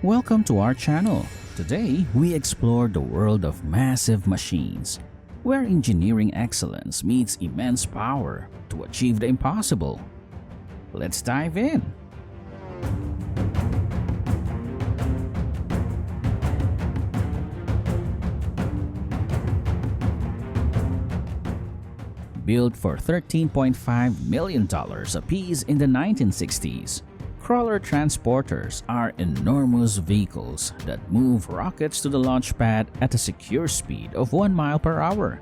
Welcome to our channel. Today, we explore the world of massive machines, where engineering excellence meets immense power to achieve the impossible. Let's dive in. Built for $13.5 million apiece in the 1960s, crawler transporters are enormous vehicles that move rockets to the launch pad at a secure speed of 1 mile per hour.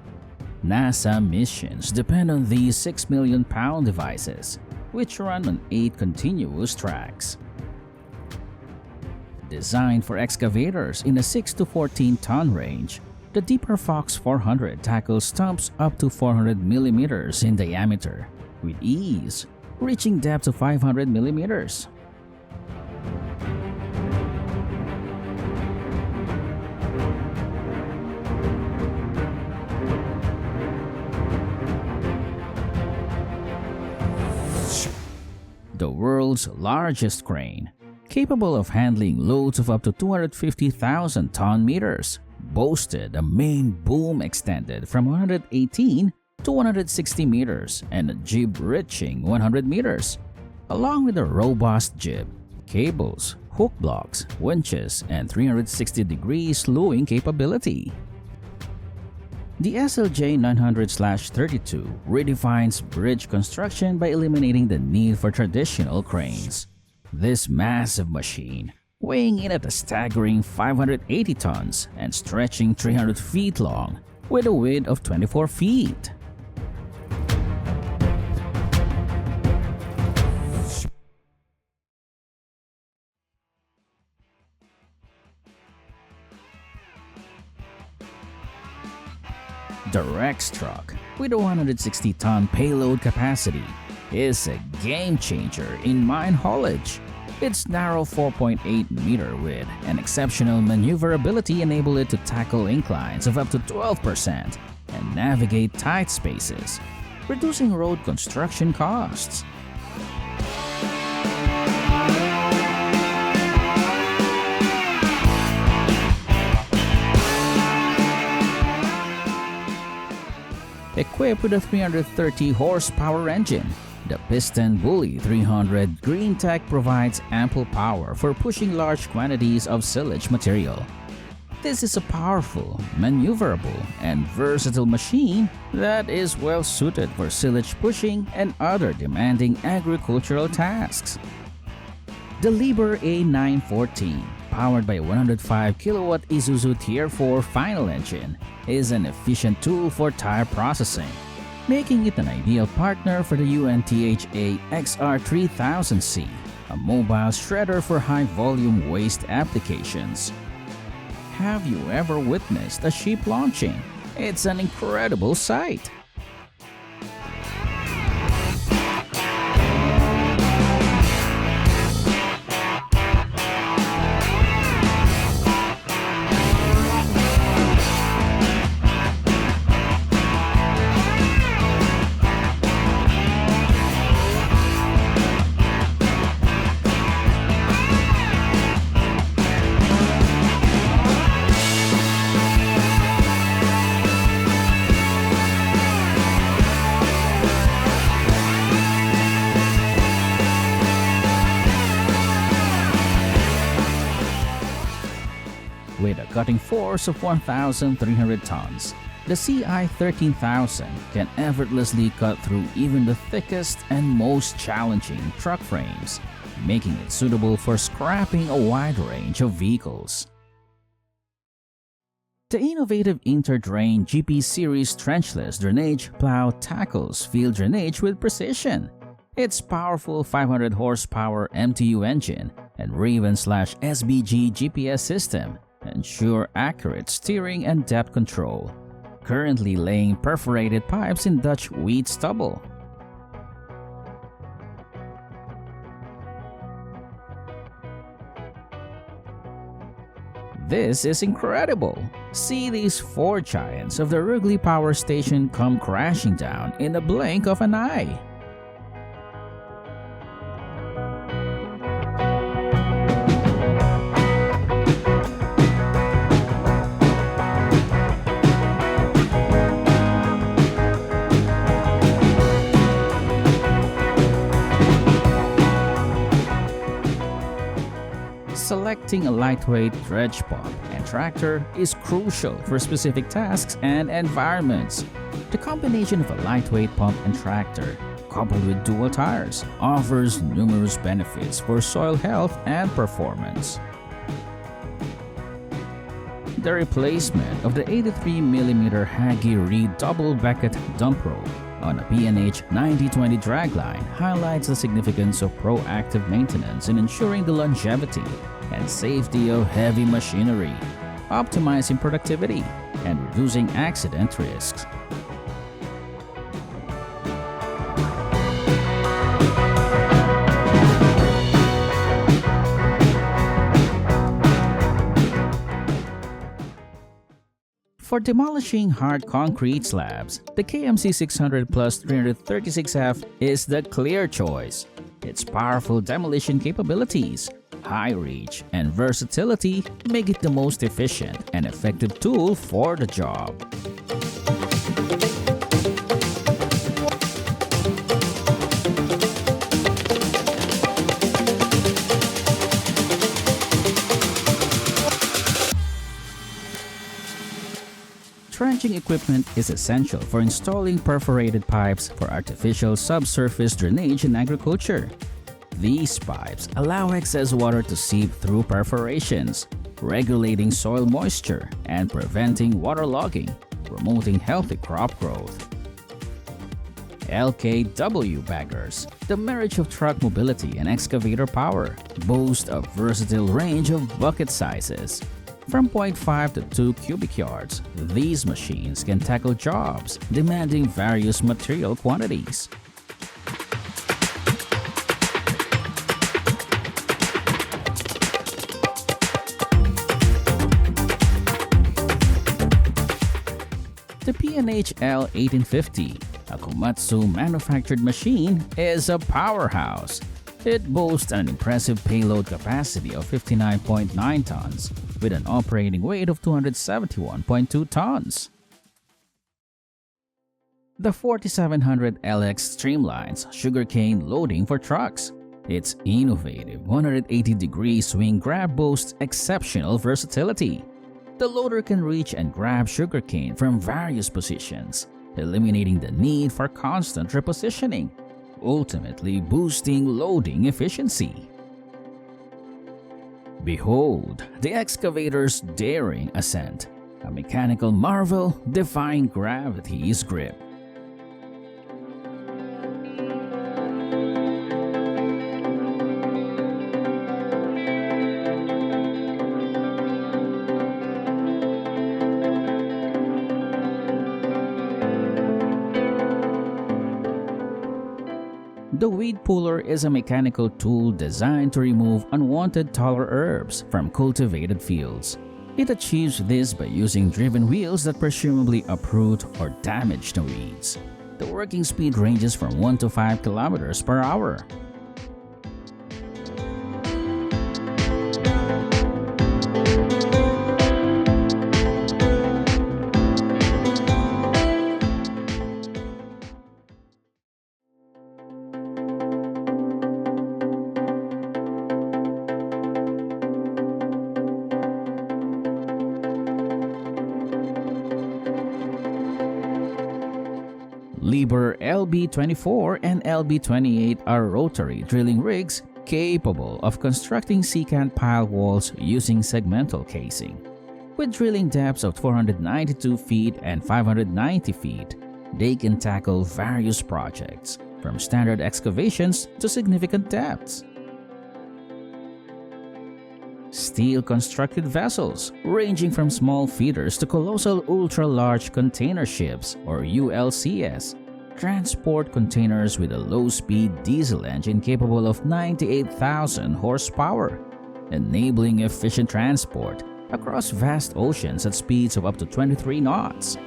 NASA missions depend on these 6 million pound devices, which run on 8 continuous tracks. Designed for excavators in a 6 to 14 ton range, the Deeper Fox 400 tackles stumps up to 400 millimeters in diameter with ease, reaching depths of 500 millimeters. The world's largest crane, capable of handling loads of up to 250,000 ton-meters, boasted a main boom extended from 118 to 160 meters and a jib reaching 100 meters, along with a robust jib, cables, hook blocks, winches, and 360-degree slewing capability. The SLJ 900/32 redefines bridge construction by eliminating the need for traditional cranes. This massive machine, weighing in at a staggering 580 tons and stretching 300 feet long, with a width of 24 feet. The Rex truck, with a 160-ton payload capacity, is a game-changer in mine haulage. Its narrow 4.8-meter width and exceptional maneuverability enable it to tackle inclines of up to 12% and navigate tight spaces, reducing road construction costs. Equipped with a 330 horsepower engine, the Piston Bully 300 GreenTech provides ample power for pushing large quantities of silage material. This is a powerful, maneuverable, and versatile machine that is well suited for silage pushing and other demanding agricultural tasks. The Liebherr A914, powered by a 105 kilowatt Isuzu Tier 4 final engine, is an efficient tool for tire processing, making it an ideal partner for the UNTHA XR3000C, a mobile shredder for high-volume waste applications. Have you ever witnessed a ship launching? It's an incredible sight! With a cutting force of 1,300 tons, the CI-13000 can effortlessly cut through even the thickest and most challenging truck frames, making it suitable for scrapping a wide range of vehicles. The innovative Interdrain GP Series trenchless drainage plow tackles field drainage with precision. Its powerful 500 horsepower MTU engine and Raven/SBG GPS system ensure accurate steering and depth control, currently laying perforated pipes in Dutch wheat stubble. This is incredible! See these 4 giants of the Wrigley Power Station come crashing down in a blink of an eye. selecting a lightweight dredge pump and tractor is crucial for specific tasks and environments. The combination of a lightweight pump and tractor, coupled with dual tires, offers numerous benefits for soil health and performance. The replacement of the 83mm Hagie Reed Double Beckett dump rope on a P&H 9020 dragline highlights the significance of proactive maintenance in ensuring the longevity and safety of heavy machinery, optimizing productivity, and reducing accident risks. For demolishing hard concrete slabs, the KMC 600 Plus 336F is the clear choice. Its powerful demolition capabilities, high reach, and versatility make it the most efficient and effective tool for the job. Trenching equipment is essential for installing perforated pipes for artificial subsurface drainage in agriculture. These pipes allow excess water to seep through perforations, regulating soil moisture and preventing waterlogging, promoting healthy crop growth. LKW baggers, the marriage of truck mobility and excavator power, boast a versatile range of bucket sizes. From 0.5 to 2 cubic yards, these machines can tackle jobs demanding various material quantities. The P&H L1850, a Komatsu manufactured machine, is a powerhouse. It boasts an impressive payload capacity of 59.9 tons with an operating weight of 271.2 tons. The 4700 LX streamlines sugarcane loading for trucks. Its innovative 180-degree swing grab boasts exceptional versatility. The loader can reach and grab sugarcane from various positions, eliminating the need for constant repositioning, ultimately boosting loading efficiency. Behold the excavator's daring ascent, a mechanical marvel defying gravity's grip. The weed puller is a mechanical tool designed to remove unwanted taller herbs from cultivated fields. It achieves this by using driven wheels that presumably uproot or damage the weeds. The working speed ranges from 1 to 5 kilometers per hour. Liebherr LB24 and LB28 are rotary drilling rigs capable of constructing secant pile walls using segmental casing. With drilling depths of 492 feet and 590 feet, they can tackle various projects, from standard excavations to significant depths. Steel-constructed vessels, ranging from small feeders to colossal ultra-large container ships or ULCS, transport containers with a low-speed diesel engine capable of 98,000 horsepower, enabling efficient transport across vast oceans at speeds of up to 23 knots.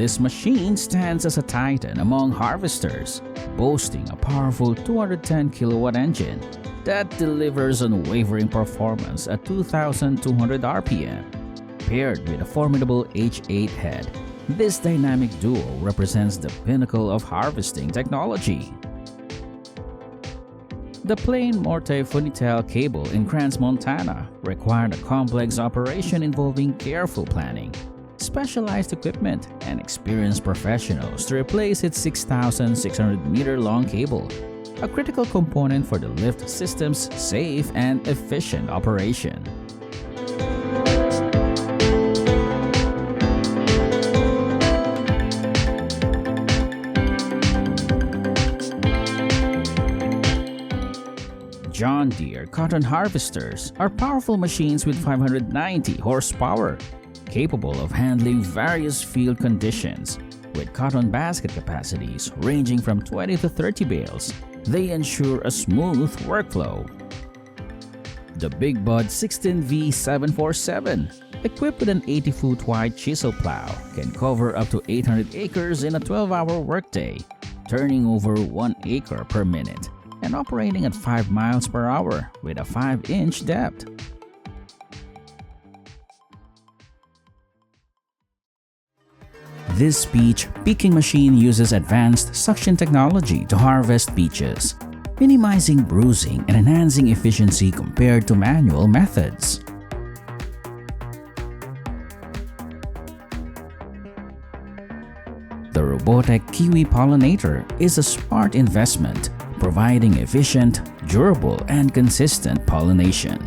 This machine stands as a titan among harvesters, boasting a powerful 210 kilowatt engine that delivers unwavering performance at 2,200 RPM. Paired with a formidable H8 head, this dynamic duo represents the pinnacle of harvesting technology. The plain Morte Funitel cable in Crans, Montana required a complex operation involving careful planning, specialized equipment, and experienced professionals to replace its 6,600-meter-long cable, a critical component for the lift system's safe and efficient operation. John Deere cotton harvesters are powerful machines with 590 horsepower, capable of handling various field conditions. With cotton basket capacities ranging from 20 to 30 bales, they ensure a smooth workflow. The Big Bud 16V747, equipped with an 80-foot wide chisel plow, can cover up to 800 acres in a 12-hour workday, turning over 1 acre per minute, and operating at 5 miles per hour with a 5-inch depth. This peach picking machine uses advanced suction technology to harvest peaches, minimizing bruising and enhancing efficiency compared to manual methods. The robotic kiwi pollinator is a smart investment, providing efficient, durable, and consistent pollination.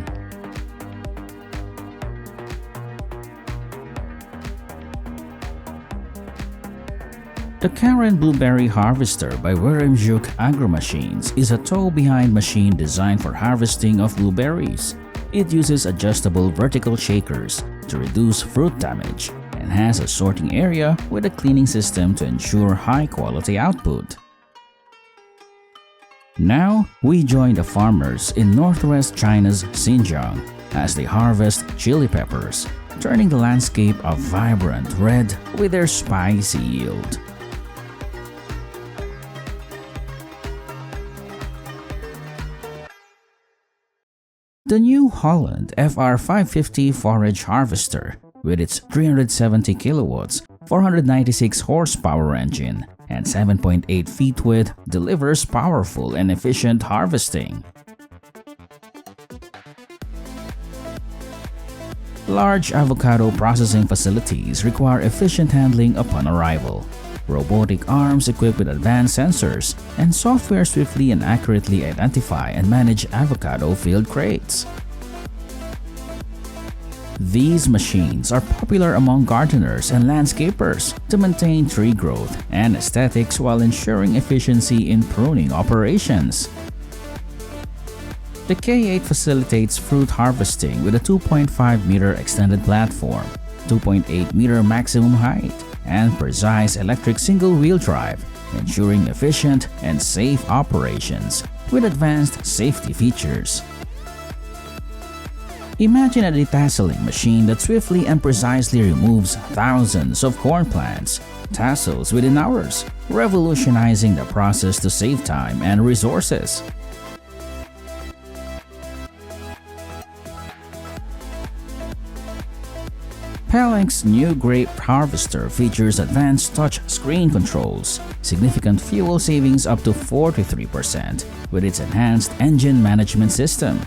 The Karen Blueberry Harvester by Weremjuk Agro-Machines is a tow-behind machine designed for harvesting of blueberries. It uses adjustable vertical shakers to reduce fruit damage and has a sorting area with a cleaning system to ensure high-quality output. Now, we join the farmers in northwest China's Xinjiang as they harvest chili peppers, turning the landscape a vibrant red with their spicy yield. The New Holland FR550 forage harvester, with its 370 kilowatts, 496 horsepower engine, and 7.8 feet width, delivers powerful and efficient harvesting. Large avocado processing facilities require efficient handling upon arrival. Robotic arms equipped with advanced sensors and software swiftly and accurately identify and manage avocado field crates. These machines are popular among gardeners and landscapers to maintain tree growth and aesthetics while ensuring efficiency in pruning operations. The K8 facilitates fruit harvesting with a 2.5-meter extended platform, 2.8-meter maximum height, and precise electric single-wheel drive, ensuring efficient and safe operations with advanced safety features. Imagine a detasseling machine that swiftly and precisely removes thousands of corn plants, tassels within hours, revolutionizing the process to save time and resources. Pelenk's new grape harvester features advanced touch screen controls, significant fuel savings up to 43% with its enhanced engine management system,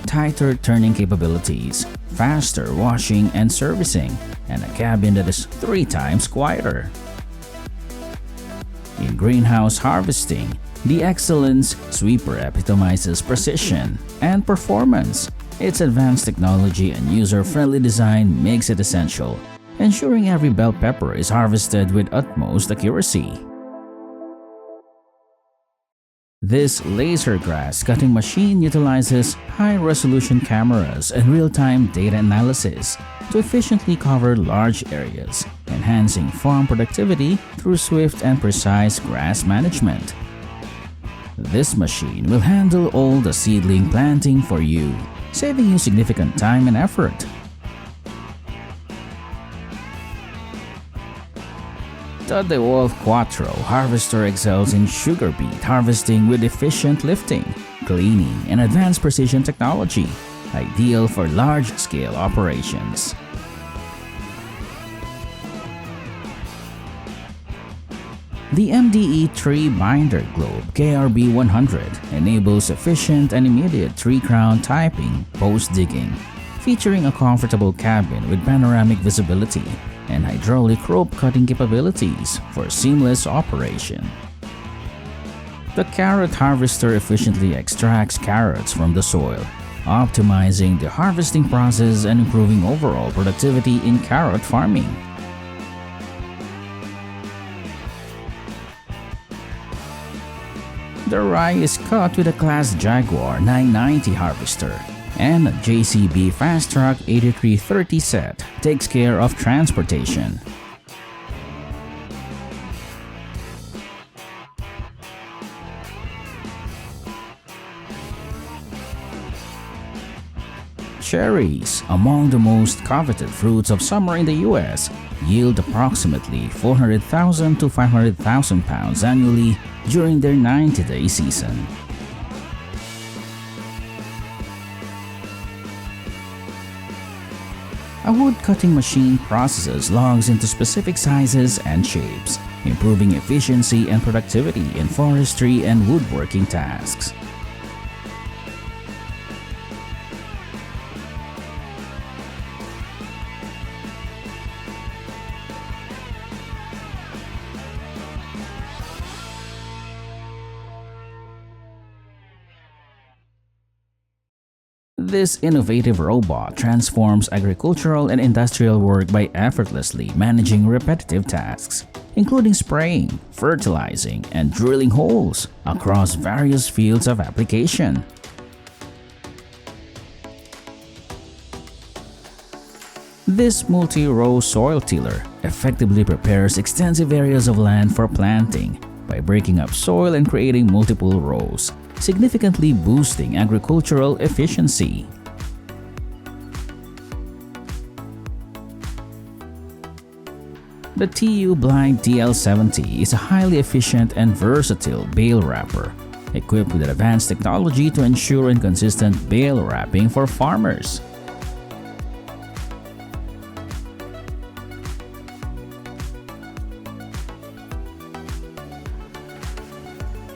tighter turning capabilities, faster washing and servicing, and a cabin that is 3 times quieter. In greenhouse harvesting, the Excellence Sweeper epitomizes precision and performance. Its advanced technology and user-friendly design makes it essential, ensuring every bell pepper is harvested with utmost accuracy. This laser grass cutting machine utilizes high-resolution cameras and real-time data analysis to efficiently cover large areas, enhancing farm productivity through swift and precise grass management. This machine will handle all the seedling planting for you, saving you significant time and effort. The DeWalt Quattro harvester excels in sugar beet harvesting with efficient lifting, cleaning, and advanced precision technology, ideal for large-scale operations. The MDE Tree Binder Globe KRB100 enables efficient and immediate tree crown typing post-digging, featuring a comfortable cabin with panoramic visibility and hydraulic rope cutting capabilities for seamless operation. The carrot harvester efficiently extracts carrots from the soil, optimizing the harvesting process and improving overall productivity in carrot farming. The rye is cut with a Claas Jaguar 990 harvester, and a JCB Fastrac 8330 set takes care of transportation. Cherries, among the most coveted fruits of summer in the US, yield approximately 400,000 to 500,000 pounds annually during their 90-day season. A wood-cutting machine processes logs into specific sizes and shapes, improving efficiency and productivity in forestry and woodworking tasks. This innovative robot transforms agricultural and industrial work by effortlessly managing repetitive tasks, including spraying, fertilizing, and drilling holes across various fields of application. This multi-row soil tiller effectively prepares extensive areas of land for planting by breaking up soil and creating multiple rows, significantly boosting agricultural efficiency. The TU Blind TL70 is a highly efficient and versatile bale wrapper, equipped with advanced technology to ensure inconsistent bale wrapping for farmers.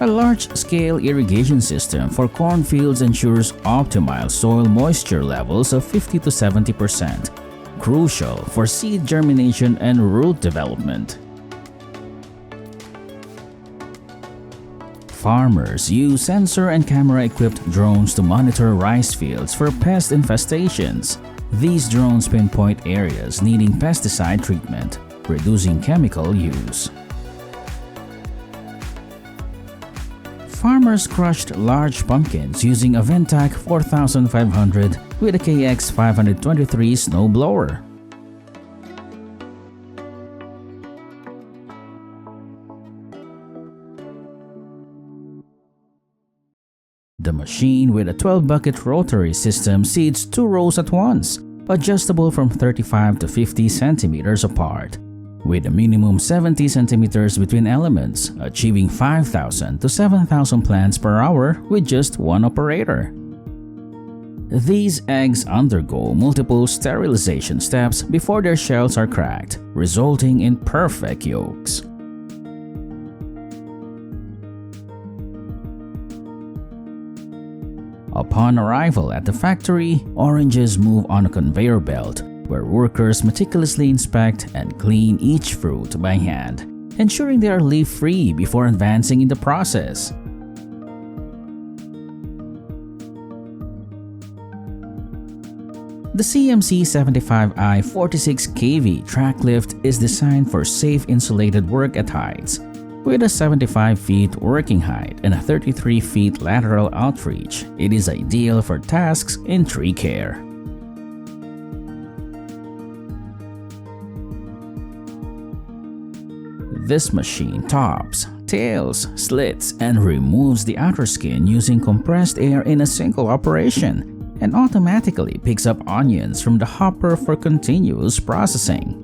A large-scale irrigation system for cornfields ensures optimal soil moisture levels of 50 to 70%, crucial for seed germination and root development. Farmers use sensor and camera-equipped drones to monitor rice fields for pest infestations. These drones pinpoint areas needing pesticide treatment, reducing chemical use. Farmers crushed large pumpkins using a Ventac 4500 with a KX523 snowblower. The machine with a 12-bucket rotary system seeds 2 rows at once, adjustable from 35 to 50 centimeters apart, with a minimum 70 centimeters between elements, achieving 5,000 to 7,000 plants per hour with just one operator. These eggs undergo multiple sterilization steps before their shells are cracked, resulting in perfect yolks. Upon arrival at the factory, oranges move on a conveyor belt, where workers meticulously inspect and clean each fruit by hand, ensuring they are leaf-free before advancing in the process. The CMC 75i 46 kV track lift is designed for safe insulated work at heights. With a 75 feet working height and a 33 feet lateral outreach, it is ideal for tasks in tree care. This machine tops, tails, slits, and removes the outer skin using compressed air in a single operation, and automatically picks up onions from the hopper for continuous processing.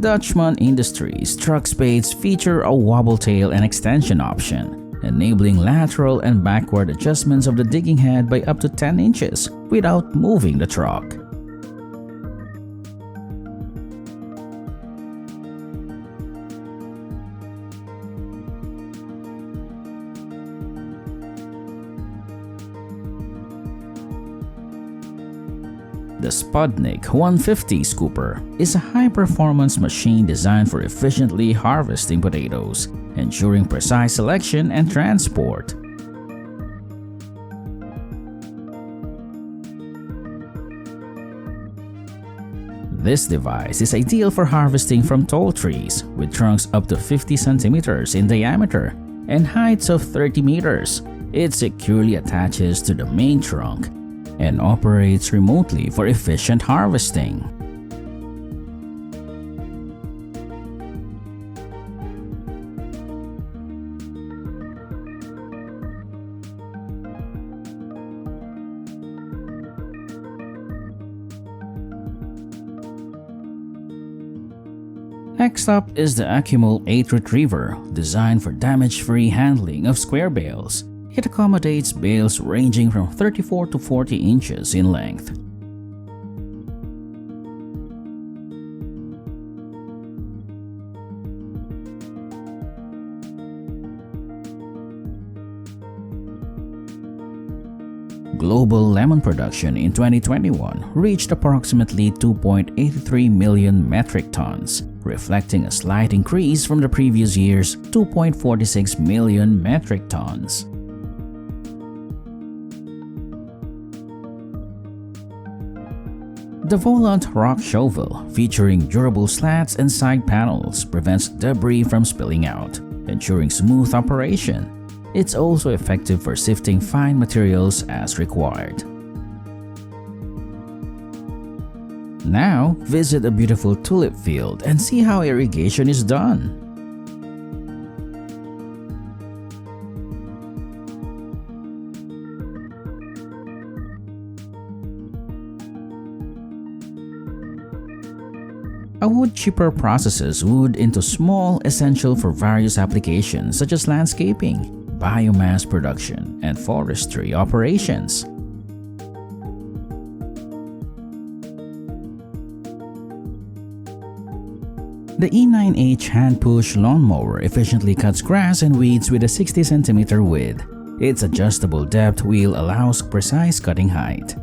Dutchman Industries truck spades feature a wobble tail and extension option, enabling lateral and backward adjustments of the digging head by up to 10 inches without moving the truck. The Spudnik 150 scooper is a high-performance machine designed for efficiently harvesting potatoes, ensuring precise selection and transport. This device is ideal for harvesting from tall trees with trunks up to 50 centimeters in diameter and heights of 30 meters. It securely attaches to the main trunk and operates remotely for efficient harvesting. Next up is the Accumul 8 Retriever, designed for damage-free handling of square bales. It accommodates bales ranging from 34 to 40 inches in length. Global lemon production in 2021 reached approximately 2.83 million metric tons, reflecting a slight increase from the previous year's 2.46 million metric tons. The Volant Rock Shovel, featuring durable slats and side panels, prevents debris from spilling out, ensuring smooth operation. It's also effective for sifting fine materials as required. Now, visit a beautiful tulip field and see how irrigation is done. A wood chipper processes wood into small, essential for various applications such as landscaping, biomass production, and forestry operations. The E9H hand-push lawnmower efficiently cuts grass and weeds with a 60 cm width. Its adjustable depth wheel allows precise cutting height.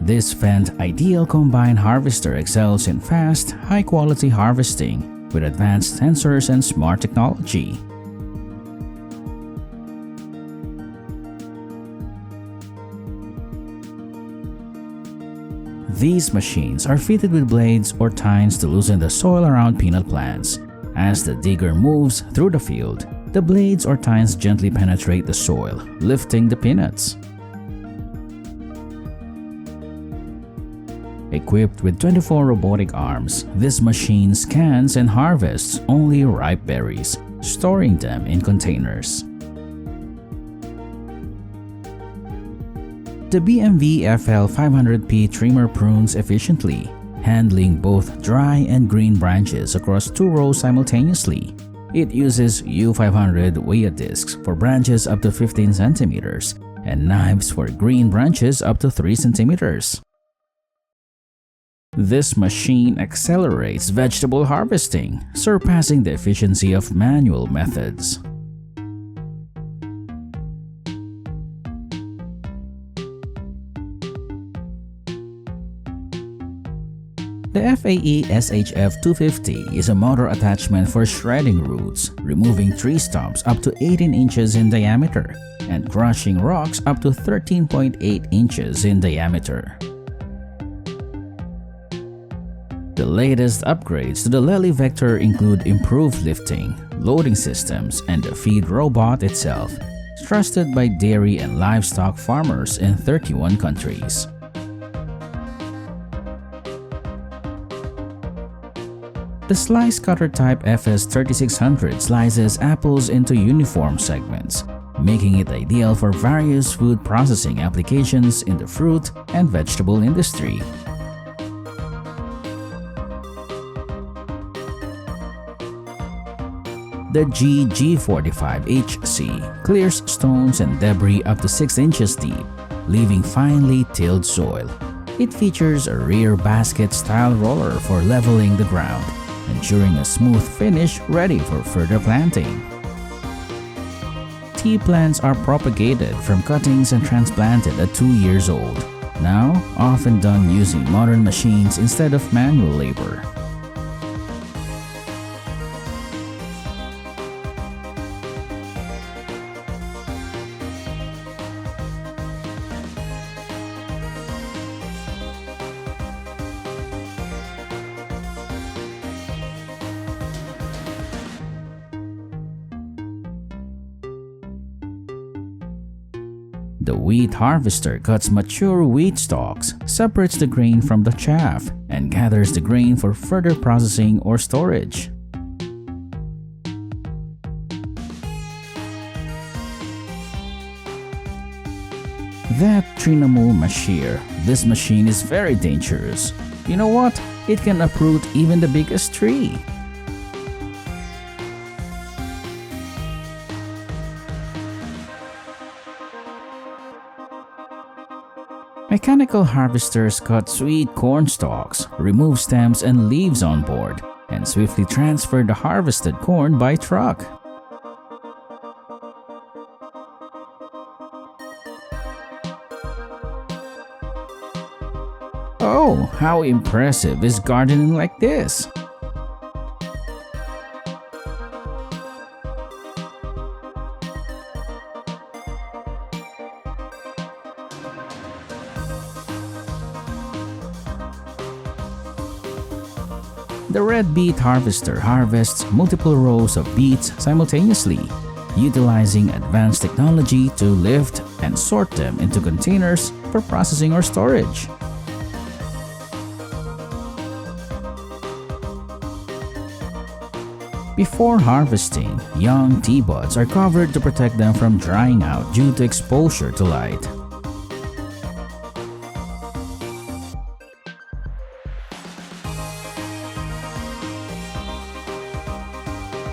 This Fendt Ideal Combine Harvester excels in fast, high-quality harvesting with advanced sensors and smart technology. These machines are fitted with blades or tines to loosen the soil around peanut plants. As the digger moves through the field, the blades or tines gently penetrate the soil, lifting the peanuts. Equipped with 24 robotic arms, this machine scans and harvests only ripe berries, storing them in containers. The BMV FL 500P trimmer prunes efficiently, handling both dry and green branches across 2 rows simultaneously. It uses U500 Weya discs for branches up to 15 centimeters and knives for green branches up to 3 centimeters. This machine accelerates vegetable harvesting, surpassing the efficiency of manual methods. The FAE SHF 250 is a motor attachment for shredding roots, removing tree stumps up to 18 inches in diameter, and crushing rocks up to 13.8 inches in diameter. The latest upgrades to the Lely Vector include improved lifting, loading systems, and the feed robot itself, trusted by dairy and livestock farmers in 31 countries. The Slice Cutter Type FS3600 slices apples into uniform segments, making it ideal for various food processing applications in the fruit and vegetable industry. The GG45HC clears stones and debris up to 6 inches deep, leaving finely tilled soil. It features a rear basket-style roller for leveling the ground, ensuring a smooth finish ready for further planting. Tea plants are propagated from cuttings and transplanted at 2 years old, now often done using modern machines instead of manual labor. The wheat harvester cuts mature wheat stalks, separates the grain from the chaff, and gathers the grain for further processing or storage. That Trinamul Mashir, this machine is very dangerous. You know what? It can uproot even the biggest tree. Mechanical harvesters cut sweet corn stalks, remove stems and leaves on board, and swiftly transfer the harvested corn by truck. Oh, how impressive is gardening like this! The red beet harvester harvests multiple rows of beets simultaneously, utilizing advanced technology to lift and sort them into containers for processing or storage. Before harvesting, young tea buds are covered to protect them from drying out due to exposure to light.